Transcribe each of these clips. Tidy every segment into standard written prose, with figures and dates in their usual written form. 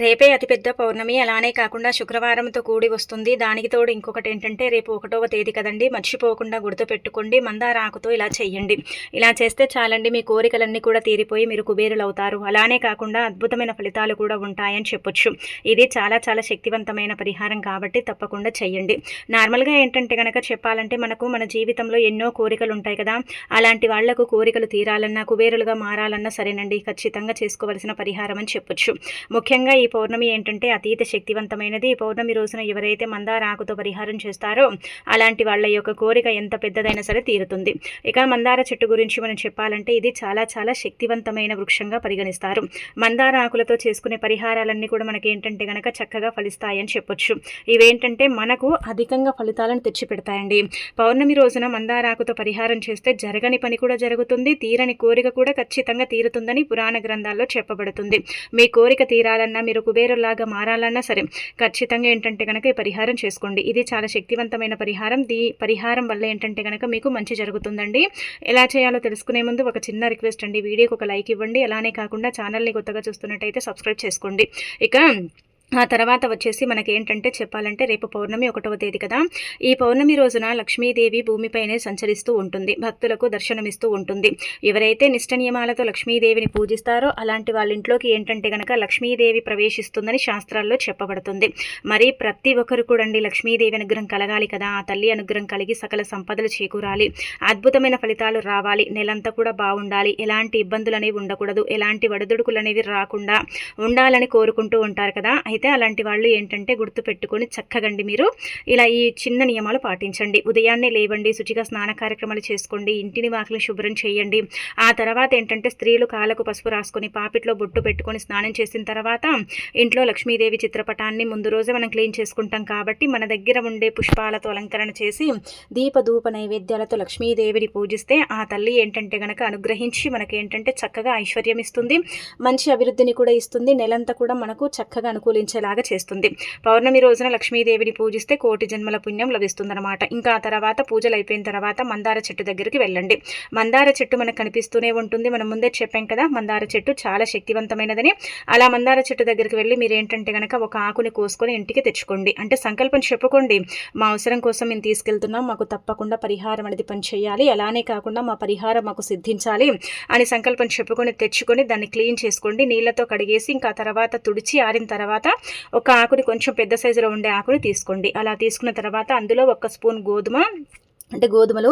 రేపే అతిపెద్ద పౌర్ణమి. అలానే కాకుండా శుక్రవారంతో కూడి వస్తుంది. దానికి తోడు ఇంకొకటేంటంటే రేపు 1వ తేదీ కదండీ! మర్చిపోకుండా గుర్తుపెట్టుకోండి. మందార ఆకుతో ఇలా చెయ్యండి. ఇలా చేస్తే చాలండి, మీ కోరికలన్నీ కూడా తీరిపోయి మీరు కుబేరులవుతారు. అలానే కాకుండా అద్భుతమైన ఫలితాలు కూడా ఉంటాయని చెప్పొచ్చు. ఇది చాలా చాలా శక్తివంతమైన పరిహారం కాబట్టి తప్పకుండా చెయ్యండి. నార్మల్‌గా ఏంటంటే గనక చెప్పాలంటే మనకు మన జీవితంలో ఎన్నో కోరికలుంటాయి కదా! అలాంటి వాళ్లకు కోరికలు తీరాలన్నా, కుబేరులుగా మారాలన్నా సరేనండి, ఖచ్చితంగా చేసుకోవలసిన పరిహారం అని చెప్పొచ్చు. ముఖ్యంగా ఈ పౌర్ణమి ఏంటంటే అతీత శక్తివంతమైనది. ఈ పౌర్ణమి రోజున ఎవరైతే మందార ఆకుతో పరిహారం చేస్తారో అలాంటి వాళ్ళ యొక్క కోరిక ఎంత పెద్దదైనా సరే తీరుతుంది. ఇక మందార చెట్టు గురించి మనం చెప్పాలంటే ఇది చాలా చాలా శక్తివంతమైన వృక్షంగా పరిగణిస్తారు. మందార ఆకులతో చేసుకునే పరిహారాలన్నీ కూడా మనకి ఏంటంటే గనక చక్కగా ఫలిస్తాయని చెప్పొచ్చు. ఇవేంటంటే మనకు అధికంగా ఫలితాలను తెచ్చిపెడతాయండి. పౌర్ణమి రోజున మందార ఆకుతో పరిహారం చేస్తే జరగని పని కూడా జరుగుతుంది, తీరని కోరిక కూడా ఖచ్చితంగా తీరుతుందని పురాణ గ్రంథాల్లో చెప్పబడుతుంది. మీ కోరిక తీరాలన్నా, మీరు కుబేరులాగా మారాలన్నా సరే ఖచ్చితంగా ఏంటంటే కనుక ఈ పరిహారం చేసుకోండి. ఇది చాలా శక్తివంతమైన పరిహారం. పరిహారం వల్ల ఏంటంటే కనుక మీకు మంచి జరుగుతుందండి. ఎలా చేయాలో తెలుసుకునే ముందు ఒక చిన్న రిక్వెస్ట్ అండి, వీడియోకి ఒక లైక్ ఇవ్వండి. అలానే కాకుండా ఛానల్ని కొత్తగా చూస్తున్నట్టయితే సబ్స్క్రైబ్ చేసుకోండి. ఇక ఆ తర్వాత వచ్చేసి మనకేంటంటే చెప్పాలంటే రేపు పౌర్ణమి 1వ తేదీ కదా! ఈ పౌర్ణమి రోజున లక్ష్మీదేవి భూమిపైనే సంచరిస్తూ ఉంటుంది. భక్తులకు దర్శనమిస్తూ ఉంటుంది. ఎవరైతే నిష్ట నియమాలతో లక్ష్మీదేవిని పూజిస్తారో అలాంటి వాళ్ళ ఇంట్లోకి ఏంటంటే గనక లక్ష్మీదేవి ప్రవేశిస్తుందని శాస్త్రాల్లో చెప్పబడుతుంది. మరి ప్రతి ఒక్కరు కూడా లక్ష్మీదేవి అనుగ్రహం కలగాలి కదా! ఆ తల్లి అనుగ్రహం కలిగి సకల సంపదలు చేకూరాలి, అద్భుతమైన ఫలితాలు రావాలి, నెలంతా కూడా బాగుండాలి, ఎలాంటి ఇబ్బందులు అనేవి ఉండకూడదు, ఎలాంటి వడదుడుకులు అనేవి రాకుండా ఉండాలని కోరుకుంటూ ఉంటారు కదా! అయితే అలాంటి వాళ్ళు ఏంటంటే గుర్తుపెట్టుకొని చక్కగండి మీరు ఇలా ఈ చిన్న నియమాలు పాటించండి. ఉదయాన్నే లేవండి, శుచిగా స్నాన కార్యక్రమాలు చేసుకోండి, ఇంటిని వాకిలి శుభ్రం చేయండి. ఆ తర్వాత ఏంటంటే స్త్రీలు కాళ్ళకు పసుపు రాసుకొని పాపిట్లో బొట్టు పెట్టుకొని స్నానం చేసిన తర్వాత ఇంట్లో లక్ష్మీదేవి చిత్రపటాన్ని ముందు రోజే మనం క్లీన్ చేసుకుంటాం కాబట్టి మన దగ్గర ఉండే పుష్పాలతో అలంకరణ చేసి దీపధూప నైవేద్యాలతో లక్ష్మీదేవిని పూజిస్తే ఆ తల్లి ఏంటంటే గనక అనుగ్రహించి మనకేంటంటే చక్కగా ఐశ్వర్యం ఇస్తుంది, మంచి అభివృద్ధిని కూడా ఇస్తుంది, నెలంతా కూడా మనకు చక్కగా అనుకూలించేలాగా చేస్తుంది. పౌర్ణమి రోజున లక్ష్మీదేవిని పూజిస్తే కోటి జన్మల పుణ్యం లభిస్తుందన్నమాట. ఇంకా ఆ తర్వాత పూజలు అయిపోయిన తర్వాత మందార చెట్టు దగ్గరికి వెళ్ళండి. మందార చెట్టు మనకు కనిపిస్తూనే ఉంటుంది. మనం ముందే చెప్పాం కదా, మందార చెట్టు చాలా శక్తివంతమైనదని. అలా మందార చెట్టు దగ్గరికి వెళ్ళి మీరు ఏంటంటే గనక ఒక ఆకుని కోసుకొని ఇంటికి తెచ్చుకోండి. అంటే సంకల్పం చెప్పుకోండి, మా అవసరం కోసం మేము తీసుకెళ్తున్నాం, మాకు తప్పకుండా పరిహారం అనేది పనిచేయాలి, అలానే కాకుండా మా పరిహారం మాకు సిద్ధించాలి అని సంకల్పం చెప్పుకొని తెచ్చుకొని దాన్ని క్లీన్ చేసుకోండి. నీళ్లతో కడిగేసి ఇంకా తర్వాత తుడిచి ఆరిన తర్వాత ఒక ఆకుని, కొంచెం పెద్ద సైజులో ఉండే ఆకుని తీసుకోండి. అలా తీసుకున్న తర్వాత అందులో 1 స్పూన్ గోధుమలు,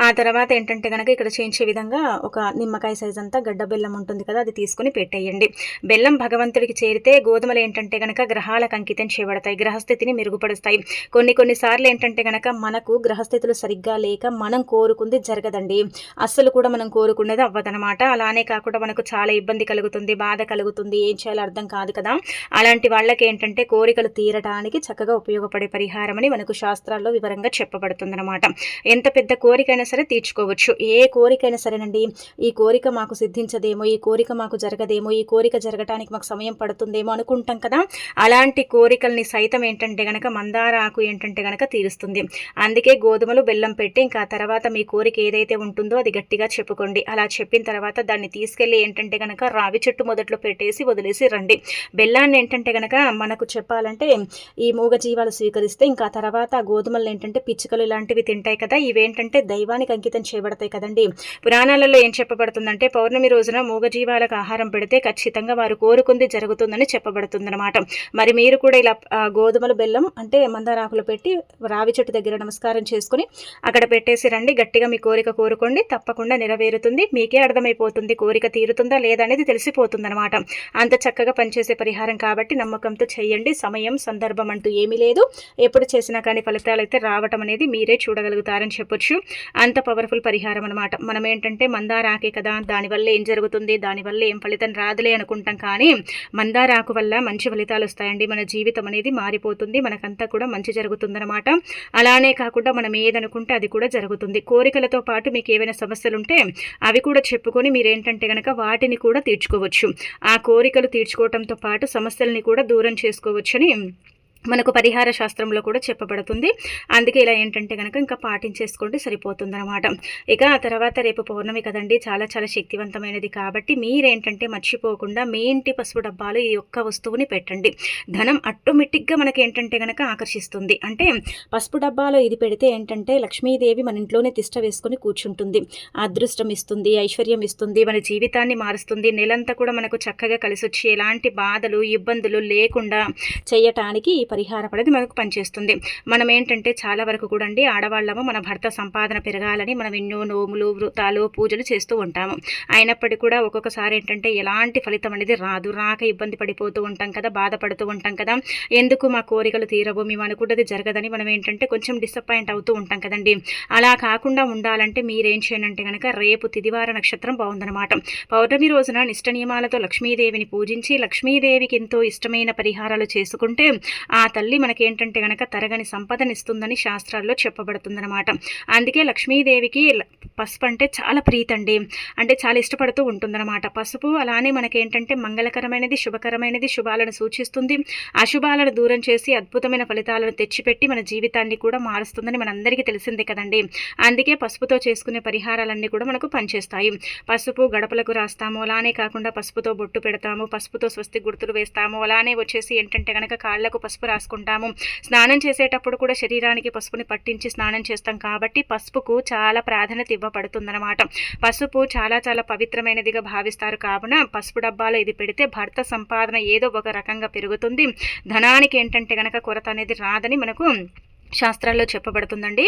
ఆ తర్వాత ఏంటంటే కనుక ఇక్కడ చేయించే విధంగా ఒక నిమ్మకాయ సైజ్ అంతా గడ్డ బెల్లం ఉంటుంది కదా, అది తీసుకుని పెట్టేయండి. బెల్లం భగవంతుడికి చేరితే గోధుమలు ఏంటంటే కనుక గ్రహాలకు అంకితం చేయబడతాయి, గ్రహస్థితిని మెరుగుపరుస్తాయి. కొన్నిసార్లు ఏంటంటే కనుక మనకు గ్రహస్థితులు సరిగ్గా లేక మనం కోరుకుంది జరగదండి, అస్సలు కూడా మనం కోరుకునేది అవ్వదనమాట. అలానే కాకుండా మనకు చాలా ఇబ్బంది కలుగుతుంది, బాధ కలుగుతుంది, ఏం చేయాలో అర్థం కాదు కదా. అలాంటి వాళ్ళకి ఏంటంటే కోరికలు తీరడానికి చక్కగా ఉపయోగపడే పరిహారం అని మనకు శాస్త్రాల్లో వివరంగా చెప్పబడుతుంది అనమాట. ఎంత పెద్ద కోరికైనా సరే తీర్చుకోవచ్చు, ఏ కోరికైనా సరేనండి. ఈ కోరిక మాకు సిద్ధించదేమో, ఈ కోరిక మాకు జరగదేమో, ఈ కోరిక జరగటానికి మాకు సమయం పడుతుందేమో అనుకుంటాం కదా, అలాంటి కోరికల్ని సైతం ఏంటంటే గనక మందార ఆకు ఏంటంటే గనక తీరుస్తుంది. అందుకే గోధుమలు బెల్లం పెట్టి ఇంకా తర్వాత మీ కోరిక ఏదైతే ఉంటుందో అది గట్టిగా చెప్పుకోండి. అలా చెప్పిన తర్వాత దాన్ని తీసుకెళ్ళి ఏంటంటే గనక రావి చెట్టు మొదట్లో పెట్టేసి వదిలేసి రండి. బెల్లాన్ని ఏంటంటే గనక మనకు చెప్పాలంటే ఈ మూగజీవాలు స్వీకరిస్తే ఇంకా తర్వాత గోధుమలు ఏంటంటే పిచ్చుకలు ఇలాంటివి తింటాయి కదా, ఇవేంటంటే దైవానికి అంకితం చేయబడతాయి కదండి. పురాణాలలో ఏం చెప్పబడుతుందంటే పౌర్ణమి రోజున మూగజీవాలకు ఆహారం పెడితే ఖచ్చితంగా వారు కోరుకుంది జరుగుతుందని చెప్పబడుతుందన్నమాట. మరి మీరు కూడా ఇలా గోధుమలు బెల్లం అంటే మందారాకులు పెట్టి రావి చెట్టు దగ్గర నమస్కారం చేసుకుని అక్కడ పెట్టేసి రండి. గట్టిగా మీ కోరిక కోరుకోండి, తప్పకుండా నెరవేరుతుంది. మీకే అర్థమైపోతుంది కోరిక తీరుతుందా లేదా అనేది తెలిసిపోతుందన్నమాట. అంత చక్కగా పనిచేసే పరిహారం కాబట్టి నమ్మకంతో చేయండి. సమయం సందర్భం అంటూ ఏమీ లేదు, ఎప్పుడు చేసినా కానీ ఫలితాలు అయితే రావటం అనేది మీరే చూడగలుగుతారని చెప్పొచ్చు. అంత పవర్ఫుల్ పరిహారం అనమాట. మనం ఏంటంటే మందార ఆకే కదా, దానివల్ల ఏం జరుగుతుంది, దానివల్ల ఏం ఫలితం రాదులే అనుకుంటాం, కానీ మందార ఆకు వల్ల మంచి ఫలితాలు వస్తాయండి. మన జీవితం అనేది మారిపోతుంది, మనకంతా కూడా మంచి జరుగుతుందన్నమాట. అలానే కాకుండా మనం ఏదనుకుంటే అది కూడా జరుగుతుంది. కోరికలతో పాటు మీకు ఏవైనా సమస్యలు ఉంటే అవి కూడా చెప్పుకొని మీరేంటంటే కనుక వాటిని కూడా తీర్చుకోవచ్చు. ఆ కోరికలు తీర్చుకోవడంతో పాటు సమస్యల్ని కూడా దూరం చేసుకోవచ్చని మనకు పరిహార శాస్త్రంలో కూడా చెప్పబడుతుంది. అందుకే ఇలా ఏంటంటే గనక ఇంకా పాటించేసుకోండి సరిపోతుందనమాట. ఇక ఆ తర్వాత రేపు పౌర్ణమి కదండీ! చాలా చాలా శక్తివంతమైనది కాబట్టి మీరేంటంటే మర్చిపోకుండా మీ ఇంటి పసుపు డబ్బాలో ఈ ఒక్క వస్తువుని పెట్టండి. ధనం ఆటోమేటిక్‌గా మనకేంటంటే గనక ఆకర్షిస్తుంది. అంటే పసుపు డబ్బాలో ఇది పెడితే ఏంటంటే లక్ష్మీదేవి మన ఇంట్లోనే తిష్ట వేసుకొని కూర్చుంటుంది. అదృష్టం ఇస్తుంది, ఐశ్వర్యం ఇస్తుంది, మన జీవితాన్ని మారుస్తుంది. నెలంతా కూడా మనకు చక్కగా కలిసొచ్చి ఎలాంటి బాధలు, ఇబ్బందులు లేకుండా చేయటానికి పరిహారం అనేది మనకు పనిచేస్తుంది. మనం ఏంటంటే చాలా వరకు కూడా అండి ఆడవాళ్ళము మన భర్త సంపాదన పెరగాలని మనం ఎన్నో నోములు, వ్రతాలు, పూజలు చేస్తూ ఉంటాము. అయినప్పటికీ కూడా ఒక్కొక్కసారి ఏంటంటే ఎలాంటి ఫలితం అనేది రాక ఇబ్బంది పడిపోతూ ఉంటాం కదా, బాధపడుతూ ఉంటాం కదా, ఎందుకు మా కోరికలు తీరవు, మేము అనుకున్నది జరగదని మనం ఏంటంటే కొంచెం డిసప్పాయింట్ అవుతూ ఉంటాం కదండి. అలా కాకుండా ఉండాలంటే మీరేం చేయనంటే కనుక రేపు తిదివార నక్షత్రం బాగుందనమాట. పౌర్ణమి రోజున నిష్ట నియమాలతో లక్ష్మీదేవిని పూజించి లక్ష్మీదేవికి ఎంతో ఇష్టమైన పరిహారాలు చేసుకుంటే ఆ తల్లి మనకేంటంటే గనక తరగని సంపదనిస్తుందని శాస్త్రాల్లో చెప్పబడుతుందన్నమాట. అందుకే లక్ష్మీదేవికి పసుపు అంటే చాలా ప్రీతండి. అంటే చాలా ఇష్టపడుతూ ఉంటుందన్నమాట. పసుపు అలానే మనకేంటంటే మంగళకరమైనది, శుభకరమైనది, శుభాలను సూచిస్తుంది. అశుభాలను దూరం చేసి అద్భుతమైన ఫలితాలను తెచ్చిపెట్టి మన జీవితాన్ని కూడా మారుస్తుందని మనందరికీ తెలిసిందే కదండి. అందుకే పసుపుతో చేసుకునే పరిహారాలన్నీ కూడా మనకు పనిచేస్తాయి. పసుపు గడపలకు రాస్తాము, అలానే కాకుండా పసుపుతో బొట్టు పెడతాము, పసుపుతో స్వస్తి గుర్తులు వేస్తాము, అలానే వచ్చేసి ఏంటంటే గనక కాళ్లకు పసుపు రాసుకుంటాము. స్నానం చేసేటప్పుడు కూడా శరీరానికి పసుపుని పట్టించి స్నానం చేస్తాం కాబట్టి పసుపుకు చాలా ప్రాధాన్యత ఇవ్వబడుతుందన్నమాట. పసుపు చాలా చాలా పవిత్రమైనదిగా భావిస్తారు. కావున పసుపు డబ్బాలో ఇది పెడితే భర్త సంపాదన ఏదో ఒక రకంగా పెరుగుతుంది. ధనానికి ఏంటంటే గనక కొరత అనేది రాదని మనకు శాస్త్రాల్లో చెప్పబడుతుందండి.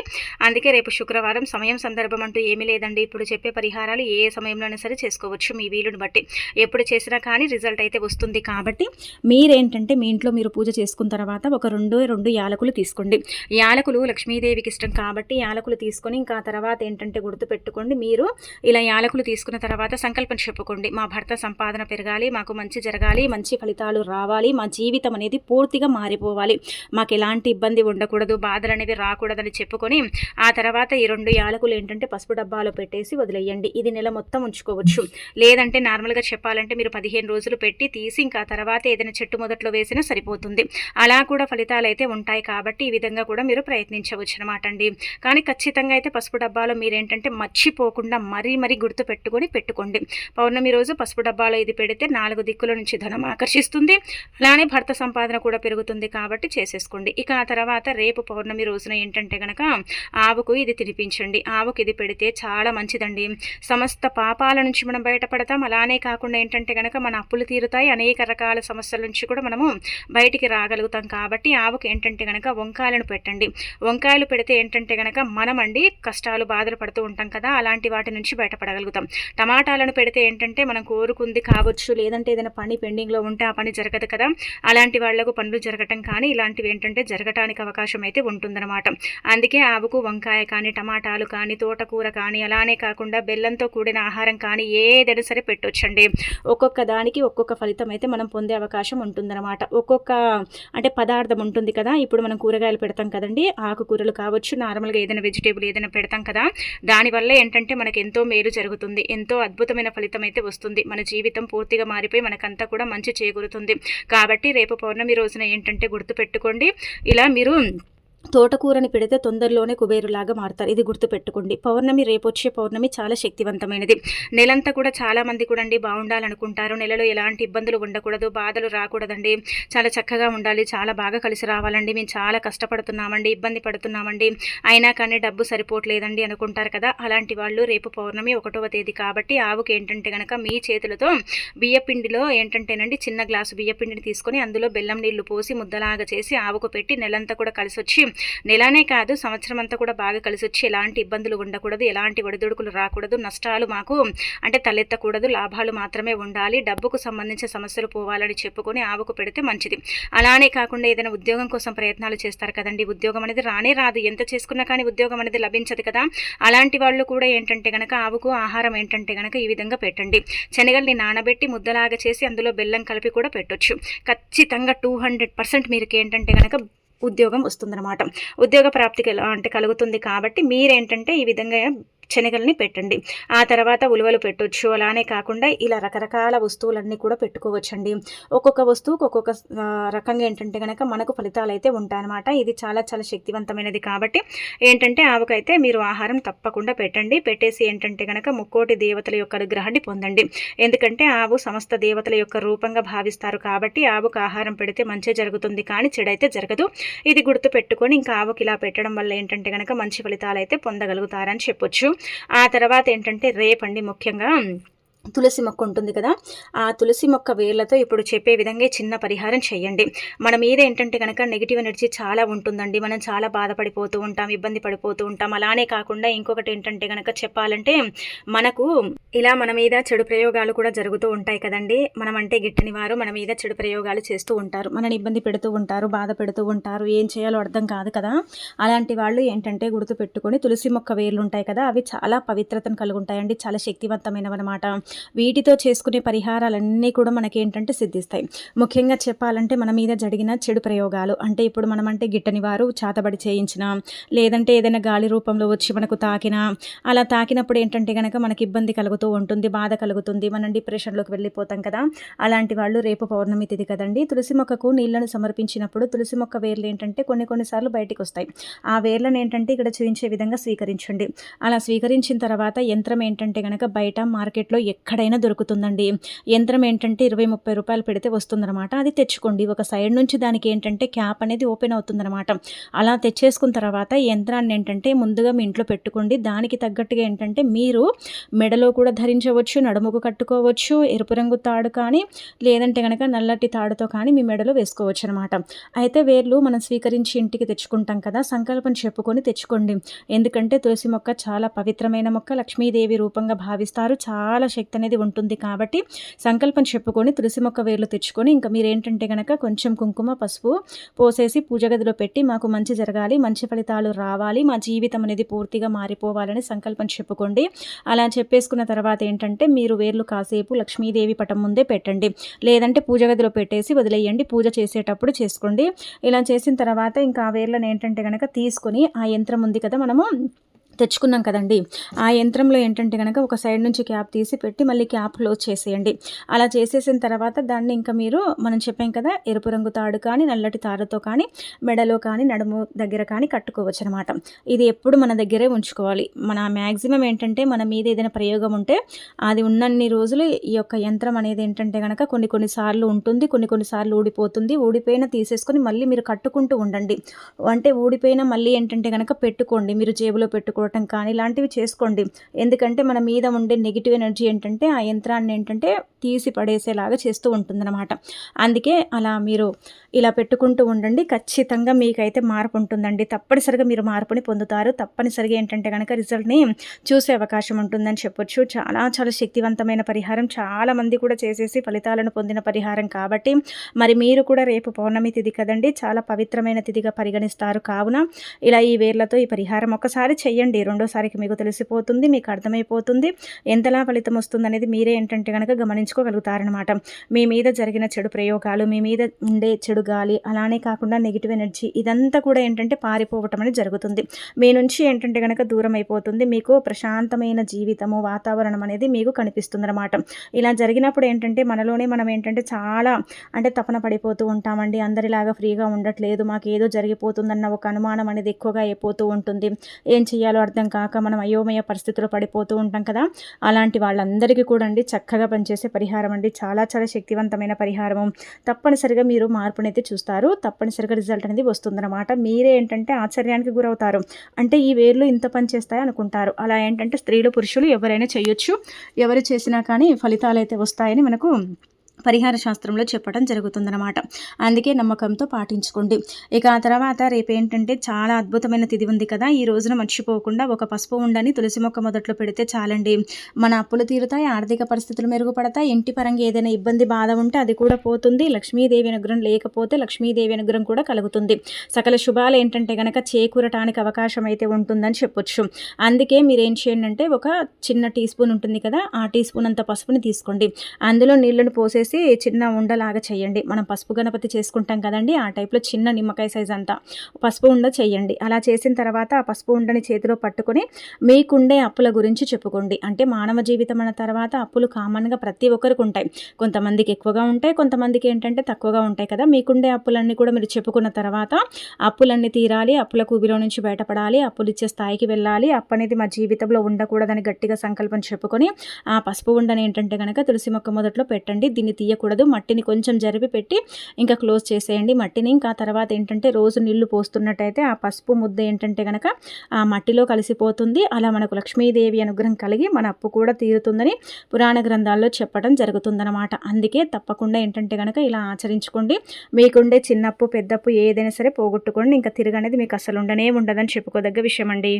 అందుకే రేపు శుక్రవారం సమయం సందర్భం అంటూ ఏమీ లేదండి. ఇప్పుడు చెప్పే పరిహారాలు ఏ సమయంలోనే సరే చేసుకోవచ్చు మీ వీలుని బట్టి. ఎప్పుడు చేసినా కానీ రిజల్ట్ అయితే వస్తుంది. కాబట్టి మీరేంటంటే మీ ఇంట్లో మీరు పూజ చేసుకున్న తర్వాత ఒక రెండు యాలకులు తీసుకోండి. యాలకులు లక్ష్మీదేవికి ఇష్టం కాబట్టి యాలకులు తీసుకొని ఇంకా తర్వాత ఏంటంటే గుర్తుపెట్టుకోండి, మీరు ఇలా యాలకులు తీసుకున్న తర్వాత సంకల్పం చెప్పుకోండి. మా భర్త సంపాదన పెరగాలి, మాకు మంచి జరగాలి, మంచి ఫలితాలు రావాలి, మా జీవితం అనేది పూర్తిగా మారిపోవాలి, మాకు ఎలాంటి ఇబ్బంది ఉండకూడదు, బాధలు అనేవి రాకూడదని చెప్పుకొని ఆ తర్వాత ఈ 2 యాలకులు ఏంటంటే పసుపు డబ్బాలో పెట్టేసి వదిలేయండి. ఇది నెల మొత్తం ఉంచుకోవచ్చు. లేదంటే నార్మల్గా చెప్పాలంటే మీరు 15 రోజులు పెట్టి తీసి ఇంకా తర్వాత ఏదైనా చెట్టు మొదట్లో వేసినా సరిపోతుంది. అలా కూడా ఫలితాలు అయితే ఉంటాయి. కాబట్టి ఈ విధంగా కూడా మీరు ప్రయత్నించవచ్చు అనమాట అండి. కానీ ఖచ్చితంగా అయితే పసుపు డబ్బాలో మీరేంటంటే మర్చిపోకుండా మరీ గుర్తు పెట్టుకోండి. పౌర్ణమి రోజు పసుపు డబ్బాలో ఇది పెడితే 4 దిక్కుల నుంచి ధనం ఆకర్షిస్తుంది. అలానే భర్త సంపాదన కూడా పెరుగుతుంది. కాబట్టి చేసేసుకోండి. ఇక ఆ తర్వాత రేపు పౌర్ణమి రోజున ఏంటంటే గనక ఆవుకు ఇది తినిపించండి. ఆవుకు ఇది పెడితే చాలా మంచిదండి. సమస్త పాపాల నుంచి మనం బయటపడతాం. అలానే కాకుండా ఏంటంటే గనక మన అప్పులు తీరుతాయి. అనేక రకాల సమస్యల నుంచి కూడా మనము బయటికి రాగలుగుతాం. కాబట్టి ఆవుకు ఏంటంటే గనక వంకాయలను పెట్టండి. వంకాయలు పెడితే ఏంటంటే గనక మనమండి కష్టాలు బాధలు పడుతూ ఉంటాం కదా, అలాంటి వాటి నుంచి బయటపడగలుగుతాం. టమాటాలను పెడితే ఏంటంటే మనం కోరుకుంది కావచ్చు, లేదంటే ఏదైనా పని పెండింగ్లో ఉంటే ఆ పని జరగదు కదా, అలాంటి వాళ్లకు పనులు జరగటం కానీ ఇలాంటివి ఏంటంటే జరగటానికి అవకాశం అయితే ఉంటుందన్నమాట. అందుకే ఆవుకు వంకాయ కానీ, టమాటాలు కానీ, తోటకూర కానీ, అలానే కాకుండా బెల్లంతో కూడిన ఆహారం కానీ ఏదైనా సరే పెట్టొచ్చండి. ఒక్కొక్క దానికి ఒక్కొక్క ఫలితం అయితే మనం పొందే అవకాశం ఉంటుందన్నమాట. ఒక్కొక్క అంటే పదార్థం ఉంటుంది కదా, ఇప్పుడు మనం కూరగాయలు పెడతాం కదండి, ఆకుకూరలు కావచ్చు, నార్మల్గా ఏదైనా వెజిటేబుల్ ఏదైనా పెడతాం కదా, దానివల్ల ఏంటంటే మనకు ఎంతో మేలు జరుగుతుంది. ఎంతో అద్భుతమైన ఫలితం అయితే వస్తుంది. మన జీవితం పూర్తిగా మారిపోయి మనకంతా కూడా మంచి చేకూరుతుంది. కాబట్టి రేపు పౌర్ణమి రోజున ఏంటంటే గుర్తుపెట్టుకోండి, ఇలా మీరు తోటకూరని పెడితే తొందరలోనే కుబేరులాగా మారుతారు. ఇది గుర్తుపెట్టుకోండి. పౌర్ణమి రేపు వచ్చే పౌర్ణమి చాలా శక్తివంతమైనది. నెలంతా కూడా చాలా మంది కూడా అండి బాగుండాలనుకుంటారు. నెలలో ఎలాంటి ఇబ్బందులు ఉండకూడదు, బాధలు రాకూడదండి, చాలా చక్కగా ఉండాలి, చాలా బాగా కలిసి రావాలండి, మేము చాలా కష్టపడుతున్నామండి, ఇబ్బంది పడుతున్నామండి, అయినా కానీ డబ్బు సరిపోవట్లేదండి అనుకుంటారు కదా, అలాంటి వాళ్ళు రేపు పౌర్ణమి 1వ తేదీ కాబట్టి ఆవుకి ఏంటంటే కనుక మీ చేతులతో బియ్యపిండిలో ఏంటంటేనండి చిన్న గ్లాసు బియ్యపిండిని తీసుకొని అందులో బెల్లం నీళ్లు పోసి ముద్దలాగా చేసి ఆవుకు పెట్టి నెలంతా కూడా కలిసి వచ్చి నెలనే కాదు సంవత్సరం అంతా కూడా బాగా కలిసి వచ్చి ఎలాంటి ఇబ్బందులు ఉండకూడదు, ఎలాంటి ఒడిదుడుకులు రాకూడదు, నష్టాలు మాకు అంటే తలెత్తకూడదు, లాభాలు మాత్రమే ఉండాలి, డబ్బుకు సంబంధించిన సమస్యలు పోవాలని చెప్పుకొని ఆవుకు పెడితే మంచిది. అలానే కాకుండా ఏదైనా ఉద్యోగం కోసం ప్రయత్నాలు చేస్తారు కదండి, ఉద్యోగం అనేది రానే రాదు, ఎంత చేసుకున్నా కానీ ఉద్యోగం అనేది లభించదు కదా, అలాంటి వాళ్ళు కూడా ఏంటంటే కనుక ఆవుకు ఆహారం ఏంటంటే కనుక ఈ విధంగా పెట్టండి. శనగల్ని నానబెట్టి ముద్దలాగా చేసి అందులో బెల్లం కలిపి కూడా పెట్టొచ్చు. ఖచ్చితంగా 200% మీరు ఏంటంటే కనుక ఉద్యోగం వస్తుందన్నమాట. ఉద్యోగ ప్రాప్తికి అంటే కలుగుతుంది. కాబట్టి మీరేంటంటే ఈ విధంగా శనగల్ని పెట్టండి. ఆ తర్వాత ఉలువలు పెట్టొచ్చు. అలానే కాకుండా ఇలా రకరకాల వస్తువులన్నీ కూడా పెట్టుకోవచ్చండి. ఒక్కొక్క వస్తువుకి ఒక్కొక్క రకంగా ఏంటంటే గనక మనకు ఫలితాలైతే ఉంటాయన్నమాట. ఇది చాలా చాలా శక్తివంతమైనది కాబట్టి ఏంటంటే ఆవుకైతే మీరు ఆహారం తప్పకుండా పెట్టండి. పెట్టేసి ఏంటంటే గనక ముక్కోటి దేవతల యొక్క అనుగ్రహాన్ని పొందండి. ఎందుకంటే ఆవు సమస్త దేవతల యొక్క రూపంగా భావిస్తారు కాబట్టి ఆవుకు ఆహారం పెడితే మంచి జరుగుతుంది కానీ చెడైతే జరగదు. ఇది గుర్తు పెట్టుకొని ఇంకా ఆవుకి ఇలా పెట్టడం వల్ల ఏంటంటే గనక మంచి ఫలితాలు అయితే పొందగలుగుతారని చెప్పొచ్చు. ఆ తర్వాత ఏంటంటే రేపండి ముఖ్యంగా తులసి మొక్క ఉంటుంది కదా, ఆ తులసి మొక్క వేర్లతో ఇప్పుడు చెప్పే విధంగా చిన్న పరిహారం చేయండి. మన మీద ఏంటంటే కనుక నెగిటివ్ ఎనర్జీ చాలా ఉంటుందండి. మనం చాలా బాధపడిపోతూ ఉంటాం, ఇబ్బంది పడిపోతూ ఉంటాం. అలానే కాకుండా ఇంకొకటి ఏంటంటే కనుక చెప్పాలంటే మనకు ఇలా మన మీద చెడు ప్రయోగాలు కూడా జరుగుతూ ఉంటాయి కదండి. మనం అంటే గిట్టని వారు మన మీద చెడు ప్రయోగాలు చేస్తూ ఉంటారు, మనని ఇబ్బంది పెడుతూ ఉంటారు, బాధ పెడుతూ ఉంటారు, ఏం చేయాలో అర్థం కాదు కదా. అలాంటి వాళ్ళు ఏంటంటే గుర్తు పెట్టుకొని తులసి మొక్క వేర్లు ఉంటాయి కదా, అవి చాలా పవిత్రతను కలిగి ఉంటాయండి, చాలా శక్తివంతమైనవి అనమాట. వీటితో చేసుకునే పరిహారాలన్నీ కూడా మనకి ఏంటంటే సిద్ధిస్తాయి. ముఖ్యంగా చెప్పాలంటే మన మీద జరిగిన చెడు ప్రయోగాలు అంటే ఇప్పుడు మనం అంటే గిట్టని వారు చాతబడి చేయించిన, లేదంటే ఏదైనా గాలి రూపంలో వచ్చి మనకు తాకినా, అలా తాకినప్పుడు ఏంటంటే కనుక మనకి ఇబ్బంది కలుగుతూ ఉంటుంది, బాధ కలుగుతుంది, మనం డిప్రెషన్లోకి వెళ్ళిపోతాం కదా. అలాంటి వాళ్ళు రేపు పౌర్ణమి తిథి కదండి, తులసి మొక్కకు నీళ్లను సమర్పించినప్పుడు తులసి మొక్క వేర్లు ఏంటంటే కొన్నిసార్లు బయటికి వస్తాయి. ఆ వేర్లను ఏంటంటే ఇక్కడ చూపించే విధంగా స్వీకరించండి. అలా స్వీకరించిన తర్వాత యంత్రం ఏంటంటే కనుక బయట మార్కెట్లో ఎక్కడైనా దొరుకుతుందండి. యంత్రం ఏంటంటే 20-30 రూపాయలు పెడితే వస్తుందన్నమాట. అది తెచ్చుకోండి. ఒక సైడ్ నుంచి దానికి ఏంటంటే క్యాప్ అనేది ఓపెన్ అవుతుందన్నమాట. అలా తెచ్చేసుకున్న తర్వాత యంత్రాన్ని ఏంటంటే ముందుగా మీ ఇంట్లో పెట్టుకోండి. దానికి తగ్గట్టుగా ఏంటంటే మీరు మెడలో కూడా ధరించవచ్చు, నడుముకు కట్టుకోవచ్చు, ఎరుపు రంగు తాడు కానీ లేదంటే కనుక నల్లటి తాడుతో కానీ మీ మెడలో వేసుకోవచ్చు అనమాట. అయితే వేర్లు మనం స్వీకరించి ఇంటికి తెచ్చుకుంటాం కదా, సంకల్పం చెప్పుకొని తెచ్చుకోండి. ఎందుకంటే తులసి మొక్క చాలా పవిత్రమైన మొక్క, లక్ష్మీదేవి రూపంగా భావిస్తారు, చాలా శక్తి అనేది ఉంటుంది కాబట్టి సంకల్పం చెప్పుకొని తులసి మొక్క వేర్లు తెచ్చుకొని ఇంకా మీరు ఏంటంటే కనుక కొంచెం కుంకుమ పసుపు పోసేసి పూజ గదిలో పెట్టి మాకు మంచి జరగాలి, మంచి ఫలితాలు రావాలి, మా జీవితం అనేది పూర్తిగా మారిపోవాలని సంకల్పం చెప్పుకోండి. అలా చెప్పేసుకున్న తర్వాత ఏంటంటే మీరు వేర్లు కాసేపు లక్ష్మీదేవి పటం ముందే పెట్టండి, లేదంటే పూజ గదిలో పెట్టేసి వదిలేయండి. పూజ చేసేటప్పుడు చేసుకోండి. ఇలా చేసిన తర్వాత ఇంకా ఆ వేర్లను ఏంటంటే కనుక తీసుకొని ఆ యంత్రం ఉంది కదా మనము తెచ్చుకున్నాం కదండి, ఆ యంత్రంలో ఏంటంటే కనుక ఒక సైడ్ నుంచి క్యాప్ తీసి పెట్టి మళ్ళీ క్యాప్ క్లోజ్ చేసేయండి. అలా చేసేసిన తర్వాత దాన్ని ఇంకా మీరు మనం చెప్పాం కదా ఎరుపు రంగు తాడు కానీ నల్లటి తాడుతో కానీ మెడలో కానీ నడుము దగ్గర కానీ కట్టుకోవచ్చు అనమాట. ఇది ఎప్పుడు మన దగ్గరే ఉంచుకోవాలి. మన మ్యాక్సిమం ఏంటంటే మన మీద ఏదైనా ప్రయోగం ఉంటే అది ఉన్నన్ని రోజులు ఈ యొక్క యంత్రం అనేది ఏంటంటే కనుక కొన్నిసార్లు ఉంటుంది, కొన్నిసార్లు ఊడిపోతుంది. ఊడిపోయినా తీసేసుకొని మళ్ళీ మీరు కట్టుకుంటూ ఉండండి. అంటే ఊడిపోయినా మళ్ళీ ఏంటంటే కనుక పెట్టుకోండి, మీరు జేబులో పెట్టుకోవడం కానీ ఇలాంటివి చేసుకోండి. ఎందుకంటే మన మీద ఉండే నెగిటివ్ ఎనర్జీ ఏంటంటే ఆ యంత్రాన్ని ఏంటంటే తీసి పడేసేలాగా చేస్తూ ఉంటుందన్నమాట. అందుకే అలా మీరు ఇలా పెట్టుకుంటూ ఉండండి. ఖచ్చితంగా మీకైతే మార్పు ఉంటుందండి. తప్పనిసరిగా మీరు మార్పుని పొందుతారు. తప్పనిసరిగా ఏంటంటే కనుక రిజల్ట్ని చూసే అవకాశం ఉంటుందని చెప్పొచ్చు. చాలా చాలా శక్తివంతమైన పరిహారం, చాలామంది కూడా చేసేసి ఫలితాలను పొందిన పరిహారం కాబట్టి మరి మీరు కూడా రేపు పౌర్ణమి తిథి కదండి, చాలా పవిత్రమైన తిథిగా పరిగణిస్తారు. కావున ఇలా ఈ వేర్లతో ఈ పరిహారం ఒకసారి చెయ్యండి. రెండోసారికి మీకు తెలిసిపోతుంది, మీకు అర్థమైపోతుంది, ఎంతలా ఫలితం వస్తుందనేది మీరే ఏంటంటే కనుక గమనించుకోగలుగుతారనమాట. మీ మీద జరిగిన చెడు ప్రయోగాలు, మీ మీద ఉండే చెడు గాలి, అలానే కాకుండా నెగిటివ్ ఎనర్జీ ఇదంతా కూడా ఏంటంటే పారిపోవటం అనేది జరుగుతుంది. మీ నుంచి ఏంటంటే కనుక దూరం అయిపోతుంది. మీకు ప్రశాంతమైన జీవితము, వాతావరణం అనేది మీకు కనిపిస్తుంది అనమాట. ఇలా జరిగినప్పుడు ఏంటంటే మనలోనే మనం ఏంటంటే చాలా అంటే తపన పడిపోతూ ఉంటామండి. అందరిలాగా ఫ్రీగా ఉండట్లేదు, మాకు ఏదో జరిగిపోతుందన్న ఒక అనుమానం అనేది ఎక్కువగా అయిపోతూ ఉంటుంది. ఏం చేయాలో అర్థం కాక మనం అయోమయ పరిస్థితుల్లో పడిపోతూ ఉంటాం కదా. అలాంటి వాళ్ళందరికీ కూడా అండి చక్కగా పనిచేసే పరిహారం అండి, చాలా చాలా శక్తివంతమైన పరిహారము. తప్పనిసరిగా మీరు మార్పునైతే చూస్తారు, తప్పనిసరిగా రిజల్ట్ అనేది వస్తుందన్నమాట. మీరే ఏంటంటే ఆశ్చర్యానికి గురవుతారు. అంటే ఈ వేర్లు ఇంత పనిచేస్తాయి అనుకుంటారు. అలా ఏంటంటే స్త్రీలు పురుషులు ఎవరైనా చేయొచ్చు, ఎవరు చేసినా కానీ ఫలితాలు అయితే వస్తాయని మనకు పరిహార శాస్త్రంలో చెప్పడం జరుగుతుందన్నమాట. అందుకే నమ్మకంతో పాటించుకోండి. ఇక ఆ తర్వాత రేపు ఏంటంటే చాలా అద్భుతమైన తిథి ఉంది కదా, ఈ రోజున మర్చిపోకుండా ఒక పసుపు ఉండని తులసి మొక్క మొదట్లో పెడితే చాలండి. మన అప్పులు తీరుతాయి, ఆర్థిక పరిస్థితులు మెరుగుపడతాయి, ఇంటి పరంగా ఏదైనా ఇబ్బంది బాధ ఉంటే అది కూడా పోతుంది, లక్ష్మీదేవి అనుగ్రహం లేకపోతే లక్ష్మీదేవి అనుగ్రహం కూడా కలుగుతుంది. సకల శుభాలు ఏంటంటే కనుక చేకూరటానికి అవకాశం అయితే ఉంటుందని చెప్పొచ్చు. అందుకే మీరు ఏం చేయండి అంటే ఒక చిన్న టీ స్పూన్ ఉంటుంది కదా, ఆ టీ స్పూన్ అంత పసుపుని తీసుకోండి. అందులో నీళ్లను పోసేసి చేసి చిన్న ఉండలాగా చేయండి. మనం పసుపు గణపతి చేసుకుంటాం కదండీ, ఆ టైప్‌లో చిన్న నిమ్మకాయ సైజ్ అంతా పసుపు ఉండ చేయండి. అలా చేసిన తర్వాత ఆ పసుపు ఉండని చేతిలో పట్టుకొని మీకుండే అప్పుల గురించి చెప్పుకోండి. అంటే మానవ జీవితం అన్న తర్వాత అప్పులు కామన్‌గా ప్రతి ఒక్కరికి ఉంటాయి. కొంతమందికి ఎక్కువగా ఉంటాయి, కొంతమందికి ఏంటంటే తక్కువగా ఉంటాయి కదా. మీకుండే అప్పులన్నీ కూడా మీరు చెప్పుకున్న తర్వాత అప్పులన్నీ తీరాలి, అప్పుల కూబిలో నుంచి బయటపడాలి, అప్పులు ఇచ్చే స్థాయికి వెళ్ళాలి, అప్పనేది మా జీవితంలో ఉండకూడదని గట్టిగా సంకల్పం చెప్పుకొని ఆ పసుపు ఉండని ఏంటంటే గనక తులసి మొక్క మొదట్లో పెట్టండి. దీన్ని తీయకూడదు. మట్టిని కొంచెం జరిపి పెట్టి ఇంకా క్లోజ్ చేసేయండి మట్టిని. ఇంకా తర్వాత ఏంటంటే రోజు నీళ్లు పోస్తున్నట్టయితే ఆ పసుపు ముద్ద ఏంటంటే గనక ఆ మట్టిలో కలిసిపోతుంది. అలా మనకు లక్ష్మీదేవి అనుగ్రహం కలిగి మన అప్పు కూడా తీరుతుందని పురాణ గ్రంథాల్లో చెప్పడం జరుగుతుందన్నమాట. అందుకే తప్పకుండా ఏంటంటే గనక ఇలా ఆచరించుకోండి. మీకుండే చిన్నప్పు పెద్దప్పు ఏదైనా సరే పోగొట్టుకోండి. ఇంకా తిరగనేది మీకు అసలు ఉండనే ఉండదని చెప్పుకోదగ్గ విషయం అండి.